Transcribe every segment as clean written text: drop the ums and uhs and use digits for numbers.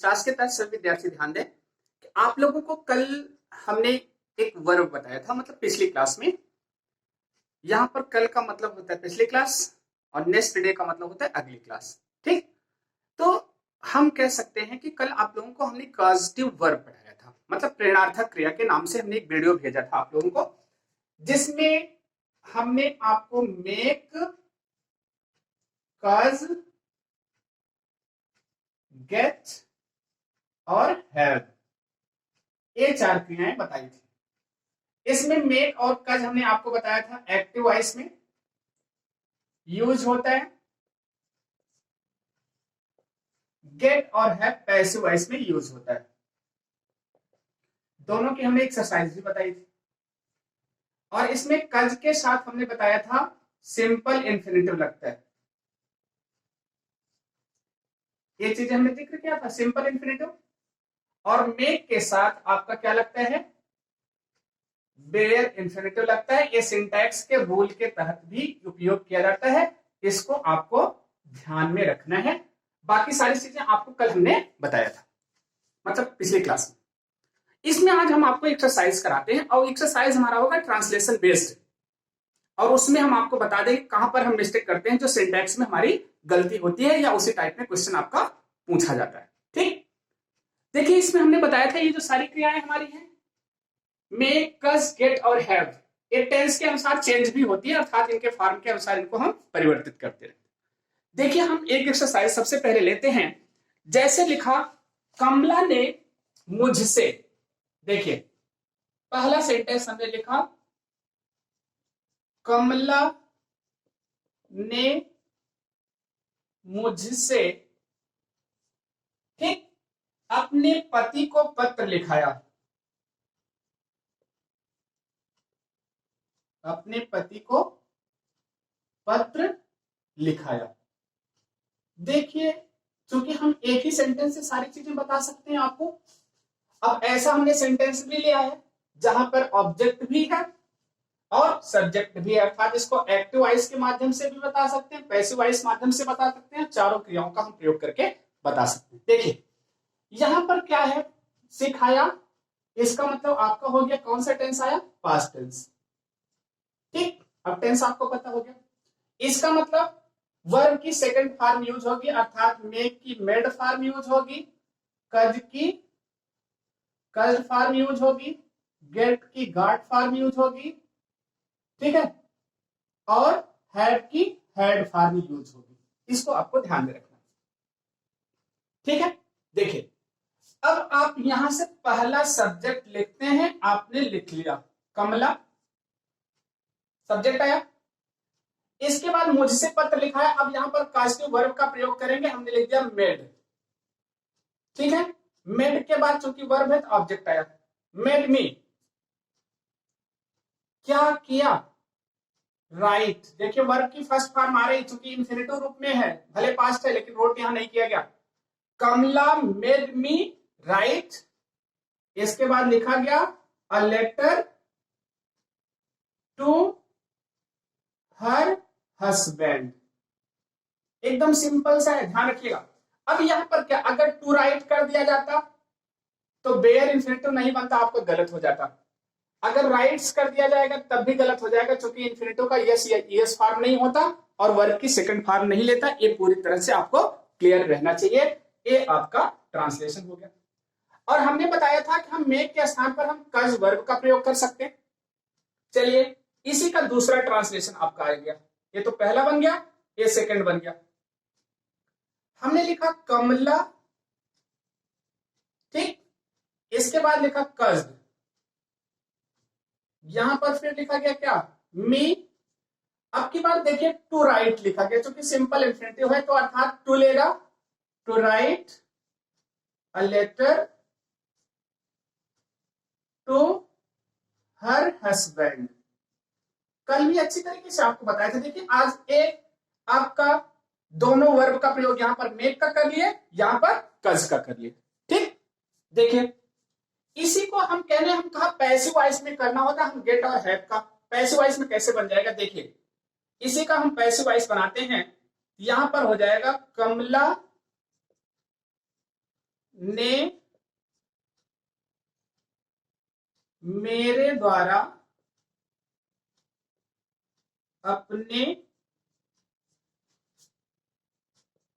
Class के तहत सभी विद्यार्थी ध्यान दें कि आप लोगों को कल हमने एक वर्ब बताया था, मतलब पिछली क्लास में। यहाँ पर कल का मतलब होता है पिछली क्लास और नेक्स्ट डे का मतलब होता है अगली क्लास। ठीक, तो हम कह सकते हैं कि कल आप लोगों को हमने कॉजेटिव वर्ब पढ़ाया था, मतलब प्रेरणार्थक क्रिया के नाम से हमने एक वीडियो भेजा था आप लोगों को, जिसमें हमने आपको मेक, कॉज, गेट और हैव ये चार क्रियाएं बताई थी। इसमें मेक और कज हमने आपको बताया था एक्टिव वॉइस में यूज होता है, गेट और हैव पैसिव वॉइस में यूज होता है। दोनों की हमने एक्सरसाइज भी बताई थी। और इसमें कज के साथ हमने बताया था सिंपल इंफिनिटिव लगता है, ये चीजें हमने जिक्र किया था, सिंपल इंफिनिटिव। और मेक के साथ आपका क्या लगता है, बेयर इंफिनिटिव लगता है। ये सिंटैक्स के रूल के तहत भी उपयोग किया जाता है, इसको आपको ध्यान में रखना है। बाकी सारी चीजें आपको कल हमने बताया था, मतलब पिछली क्लास में। इसमें आज हम आपको एक्सरसाइज कराते हैं और एक्सरसाइज हमारा होगा ट्रांसलेशन बेस्ड, और उसमें हम आपको बता देंगे कहां पर हम मिस्टेक करते हैं, जो सिंटैक्स में हमारी गलती होती है या उसी टाइप में क्वेश्चन आपका पूछा जाता है। ठीक, देखिए इसमें हमने बताया था ये जो सारी क्रियाएं हमारी हैं, मेक, कज, गेट और हैव, ये टेंस के अनुसार चेंज भी होती है, अर्थात इनके फॉर्म के अनुसार इनको हम परिवर्तित करते रहते हैं। देखिए हम एक एक्सरसाइज सबसे पहले लेते हैं। जैसे लिखा कमला ने मुझसे, देखिए पहला सेंटेंस हमने लिखा कमला ने मुझसे, ठीक, अपने पति को पत्र लिखाया, अपने पति को पत्र लिखाया। देखिए क्योंकि हम एक ही सेंटेंस से सारी चीजें बता सकते हैं आपको, अब ऐसा हमने सेंटेंस भी लिया है जहां पर ऑब्जेक्ट भी है और सब्जेक्ट भी है, अर्थात इसको एक्टिव वॉइस के माध्यम से भी बता सकते हैं, पैसिव वॉइस माध्यम से बता सकते हैं, चारों क्रियाओं का हम प्रयोग करके बता सकते हैं। देखिए यहां पर क्या है, सिखाया, इसका मतलब आपका हो गया कौन सा टेंस आया, पास्ट टेंस। ठीक, अब टेंस आपको पता हो गया। इसका मतलब वर्ब की सेकंड फॉर्म यूज होगी, अर्थात मेक की मेड फॉर्म यूज होगी, कज की कज फॉर्म यूज होगी, गेट की गॉट फॉर्म यूज होगी, ठीक है, और हैड की हैड फॉर्म यूज होगी। इसको आपको ध्यान में रखना, ठीक है। देखिए अब आप यहां से पहला सब्जेक्ट लिखते हैं, आपने लिख लिया कमला, सब्जेक्ट आया। इसके बाद मुझसे पत्र लिखा है, अब यहां पर कास्टिव वर्ब का प्रयोग करेंगे, हमने लिख दिया मेड, ठीक है। मेड के बाद चूंकि वर्ब है तो ऑब्जेक्ट आया, मेड मी, क्या किया, राइट। देखिए वर्ब की फर्स्ट फॉर्म आ रही, चूंकि इंफिनिटिव रूप में है, भले पास्ट है लेकिन रोट यहां नहीं किया गया। कमला मेड मी राइट, इसके बाद लिखा गया a letter to her husband, एकदम सिंपल सा है, ध्यान रखिएगा। अब यहां पर क्या, अगर टू राइट कर दिया जाता तो बेयर इंफिनिटिव नहीं बनता, आपको गलत हो जाता। अगर राइट्स कर दिया जाएगा तब भी गलत हो जाएगा, क्योंकि इंफिनिटिव का यस यस फॉर्म नहीं होता और वर्ब की सेकंड फॉर्म नहीं लेता। ये पूरी तरह से आपको क्लियर रहना चाहिए। ये आपका ट्रांसलेशन हो गया। और हमने बताया था कि हम मेक के स्थान पर हम कज वर्ब का प्रयोग कर सकते हैं। चलिए इसी का दूसरा ट्रांसलेशन आपका आ गया, ये तो पहला बन गया, ये सेकंड बन गया। हमने लिखा कमला, ठीक, इसके बाद लिखा कज, यहां पर फिर लिखा गया क्या, मी। अब की बात देखिए टू राइट लिखा गया, क्योंकि सिंपल इंफिनिटिव है तो अर्थात टू लेगा, to write a letter to her husband. कल भी अच्छी तरीके से आपको बताया था। देखिए आज एक आपका दोनों वर्ब का प्रयोग यहां पर मेक का कर लिए, यहां पर कज का कर लिए, ठीक। देखिए इसी को हम कहने, हम कहा पैसिव वॉइस में करना होता, हम गेट और हैव का पैसिव वॉइस में कैसे बन जाएगा, देखिए इसी का हम पैसिव वॉइस बनाते हैं। यहां पर हो जाएगा कमला ने मेरे द्वारा अपने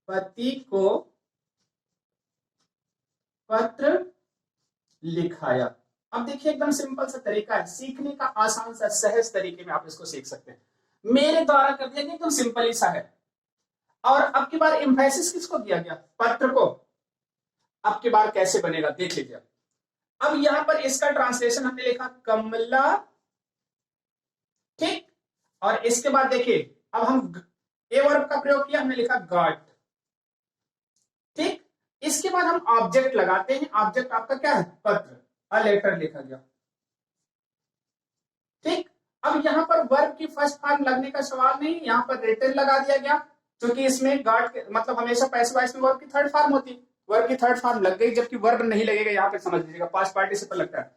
पति को पत्र लिखाया। अब देखिए एकदम सिंपल सा तरीका है सीखने का, आसान सा सहज तरीके में आप इसको सीख सकते हैं। मेरे द्वारा कर दिया गया, एकदम सिंपल ही सा है। और अब की बार एम्फेसिस किसको दिया गया? पत्र को। अब की बार कैसे बनेगा देख लीजिए। अब यहां पर इसका ट्रांसलेशन हमने लिखा कमला, ठीक। और इसके बाद देखिए अब हम ए वर्ब का प्रयोग किया, हमने लिखा गॉट, ठीक। इसके बाद हम ऑब्जेक्ट लगाते हैं, ऑब्जेक्ट आपका क्या है? पत्र, अ लेटर लिखा गया, ठीक। अब यहां पर वर्ब की फर्स्ट फॉर्म लगने का सवाल नहीं, यहां पर रिटन लगा दिया गया, क्योंकि इसमें गॉट मतलब हमेशा पैसिव वॉइस में वर्ब की थर्ड फॉर्म होती, वर्ब की थर्ड फॉर्म लग गई, जबकि वर्ब नहीं लगेगा। यहां पर समझ लीजिएगा पास्ट पार्टिसिपल लगता है।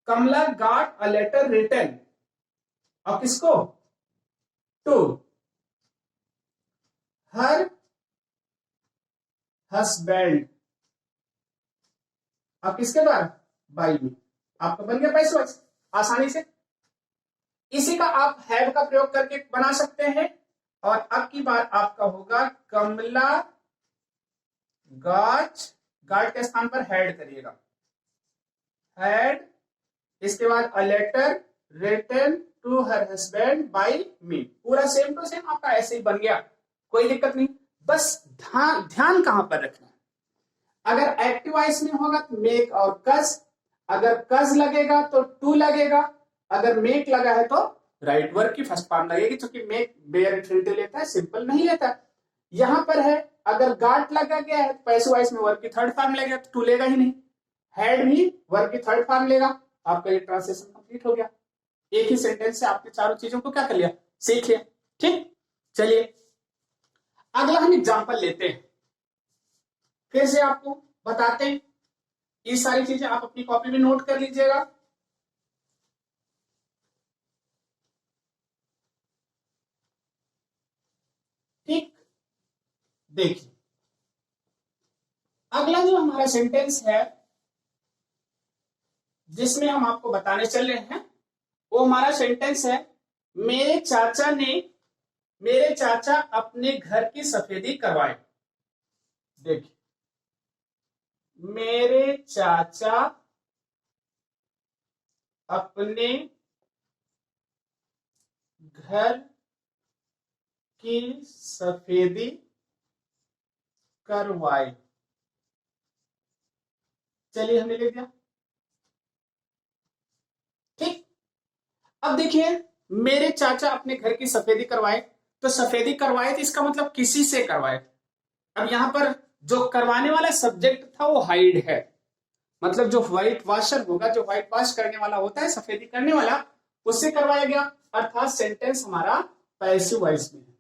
कमला गॉट अ लेटर रिटन, और किसको? टू हर हस्बैंड, अब किसके द्वारा? बाई मी। आपका बन गया पैसिव वॉइस आसानी से। इसी का आप हैव का प्रयोग करके बना सकते हैं। और अब की बार आपका होगा कमला गॉट, गॉट के स्थान पर हैड करिएगा, हैड, इसके बाद a letter written to her husband by me. पूरा सेम टू सेम आपका ऐसे ही बन गया, कोई दिक्कत नहीं। बस ध्यान ध्यान कहां पर रखना है? अगर एक्टिव वॉइस में होगा तो मेक और कस, अगर कस लगेगा तो टू लगेगा, अगर मेक लगा है तो राइट वर्ब की फर्स्ट फॉर्म लगेगी, क्योंकि मेक बेयर इंफिनिटिव लेता है, सिंपल नहीं लेता। यहां पर है अगर गाट लगा गया है पैसिव वॉइस में वर्ब की थर्ड फॉर्म लगेगा, तो टू लेगा ही नहीं। हैड भी वर्ब की थर्ड फॉर्म लेगा। आपका ये ट्रांसलेशन कंप्लीट हो गया। एक ही सेंटेंस से आपने चारों चीजों को क्या कर लिया? सीख लिया, ठीक। चलिए अगला हम एग्जाम्पल लेते हैं, फिर से आपको बताते हैं। ये सारी चीजें आप अपनी कॉपी में नोट कर लीजिएगा। ठीक, देखिए अगला जो हमारा सेंटेंस है जिसमें हम आपको बताने चल रहे हैं, वो हमारा सेंटेंस है मेरे चाचा अपने घर की सफेदी करवाए। देखिए मेरे चाचा अपने घर की सफेदी करवाए। चलिए हमने लिख दिया, ठीक। अब देखिए मेरे चाचा अपने घर की सफेदी करवाए, तो सफेदी करवाए तो इसका मतलब किसी से करवाए। अब यहां पर जो करवाने वाला सब्जेक्ट था वो हाइड है, मतलब जो व्हाइट वॉशर होगा, जो व्हाइट वॉश करने वाला होता है, सफेदी करने वाला, उससे करवाया गया। अर्थात सेंटेंस हमारा पैसिव वॉइस में है,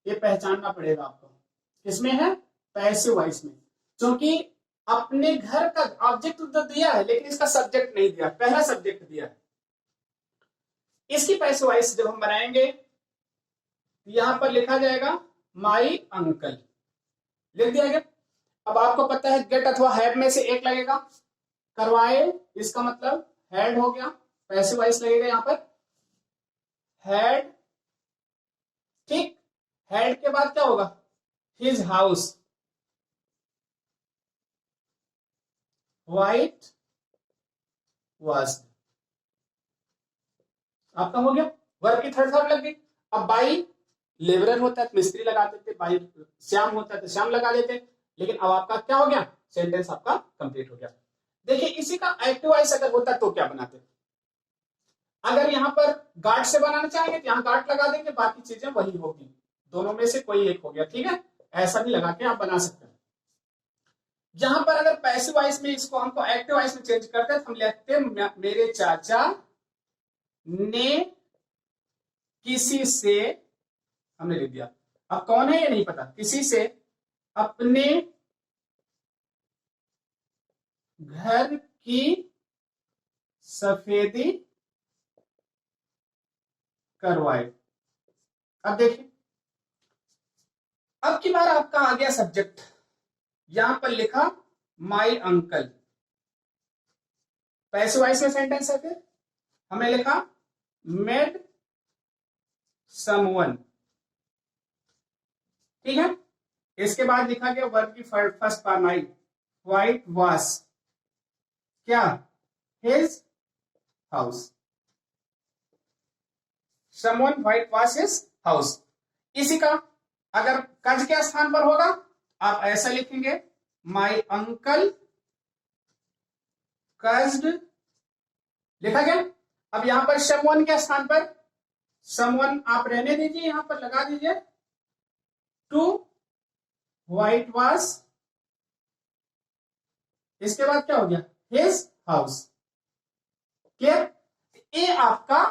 ये पहचानना पड़ेगा आपको। किसमें है? पैसिव वॉइस में, क्योंकि अपने घर का ऑब्जेक्ट तो दिया है लेकिन इसका सब्जेक्ट नहीं दिया, पहला सब्जेक्ट दिया है। इसकी पैसिव वॉइस जब हम बनाएंगे यहां पर लिखा जाएगा माई अंकल, लिख दिया गया। अब आपको पता है गेट अथवा हैव में से एक लगेगा, करवाए इसका मतलब हैड हो गया, पैसिव वॉइस लगेगा यहां पर हैड, ठीक। हैड के बाद क्या होगा? हिज हाउस व्हाइट वॉश, आपका हो गया, वर्ब की थर्ड फॉर्म लग गई। अब बाई लेबरर होता है तो मिस्त्री लगा देते, बाई श्याम होता है तो श्याम लगा देते, लेकिन अब आपका क्या हो गया? सेंटेंस आपका कंप्लीट हो गया। देखिए इसी का एक्टिव वॉइस अगर होता तो क्या बनाते? अगर यहां पर गार्ड से बनाना चाहेंगे तो यहां गार्ड लगा देंगे, बाकी चीजें वही होगी, दोनों में से कोई एक हो गया, ठीक है। ऐसा भी लगा के आप बना सकते हैं। यहां पर अगर पैसिव वॉइस में इसको हमको एक्टिव वॉइस में चेंज करते हैं तो हम लिखते हैं मेरे चाचा ने किसी से, हमने लिख दिया, अब कौन है ये नहीं पता, किसी से अपने घर की सफेदी करवाए। अब देखिए अब की बार आपका आ गया सब्जेक्ट, यहां पर लिखा माई अंकल, पैसिव वॉइस में सेंटेंस है, फिर हमने लिखा मेड समवन, ठीक है। इसके बाद लिखा गया वर्ब की first part my whitewash क्या his house, someone whitewash his house. इसी का अगर कज के स्थान पर होगा आप ऐसा लिखेंगे माई अंकल कज्ड, लिखा गया। अब यहां पर समवन के स्थान पर समवन आप रहने दीजिए, यहां पर लगा दीजिए टू व्हाइट वॉश, इसके बाद क्या हो गया हिज हाउस, क्लियर। ये आपका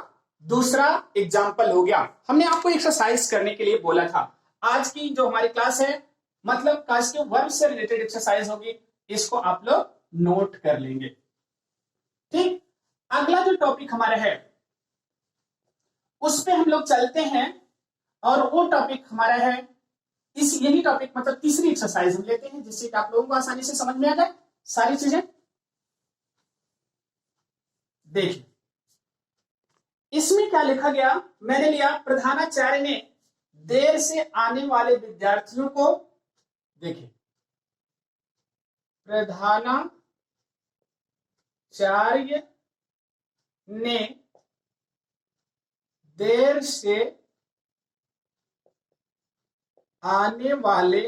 दूसरा एग्जाम्पल हो गया। हमने आपको एक्सरसाइज करने के लिए बोला था। आज की जो हमारी क्लास है मतलब क्लास के वर्ब से रिलेटेड एक्सरसाइज होगी, इसको आप लोग नोट कर लेंगे, ठीक। अगला जो टॉपिक हमारा है उस पे हम लोग चलते हैं, और वो टॉपिक हमारा है यही टॉपिक मतलब तीसरी एक्सरसाइज हम लेते हैं, जिससे कि आप लोगों को आसानी से समझ में आ जाए सारी चीजें। देखिए इसमें क्या लिखा गया, मैंने लिया प्रधानाचार्य ने देर से आने वाले विद्यार्थियों को, देखिए प्रधानाचार्य ने देर से आने वाले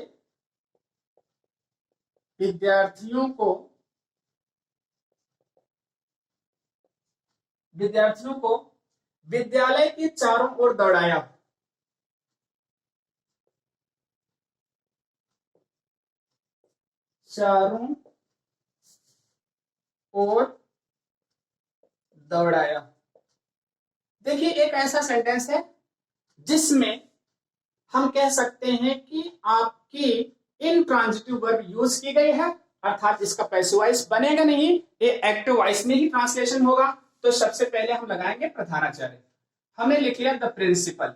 विद्यार्थियों को विद्यालय के चारों ओर दौड़ाया, चारों ओर दौड़ाया। देखिए एक ऐसा सेंटेंस है जिसमें हम कह सकते हैं कि आपकी इनट्रांजिटिव वर्ब यूज की गई है, अर्थात इसका पैसिव वॉइस बनेगा नहीं, ये एक्टिव वॉइस में ही ट्रांसलेशन होगा। तो सबसे पहले हम लगाएंगे प्रधानाचार्य। हमने लिख लिया द प्रिंसिपल,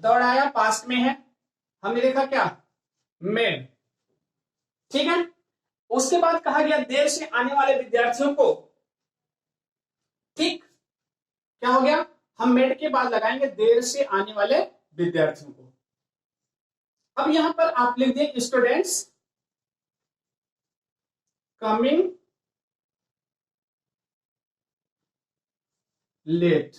दौड़ाया पास्ट में है, हमने लिखा क्या मेड, ठीक है। उसके बाद कहा गया देर से आने वाले विद्यार्थियों को, ठीक, क्या हो गया, हम मेड के बाद लगाएंगे देर से आने वाले विद्यार्थियों को। अब यहां पर आप लिख दें स्टूडेंट्स कमिंग लेट,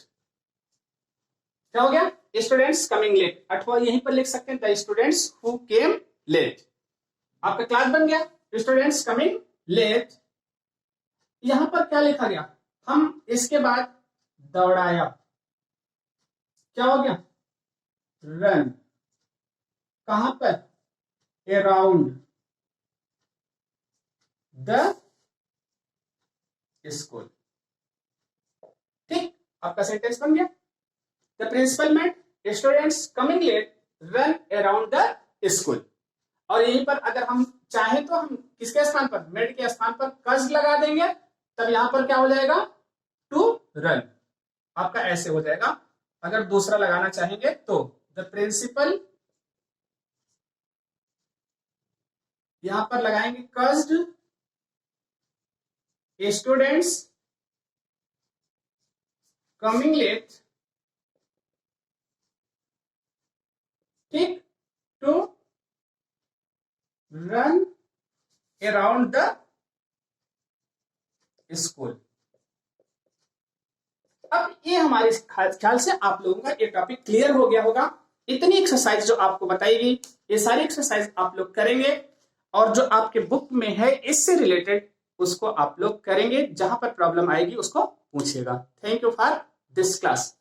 क्या हो गया स्टूडेंट्स कमिंग लेट, अथवा यहीं पर लिख सकते हैं the students who came late. आपका क्लास बन गया स्टूडेंट्स कमिंग लेट। यहां पर क्या लिखा गया, हम इसके बाद दौड़ाया, क्या हो गया रन, कहां पर अराउंड द स्कूल, ठीक। आपका सेंटेंस बन गया the principal made students coming late run around the school. और यहीं पर अगर हम चाहें तो हम किसके स्थान पर, मेड के स्थान पर कज लगा देंगे, तब यहां पर क्या हो जाएगा टू रन, आपका ऐसे हो जाएगा। अगर दूसरा लगाना चाहेंगे तो द प्रिंसिपल, यहां पर लगाएंगे कज्ड स्टूडेंट्स कमिंग लेट, ठीक, to run around the school. अब ये हमारे ख्याल से आप लोगों का ये टॉपिक क्लियर हो गया होगा। इतनी एक्सरसाइज जो आपको बताई गई, ये सारी एक्सरसाइज आप लोग करेंगे, और जो आपके बुक में है इससे रिलेटेड उसको आप लोग करेंगे, जहां पर प्रॉब्लम आएगी उसको पूछिएगा। Thank you for this class.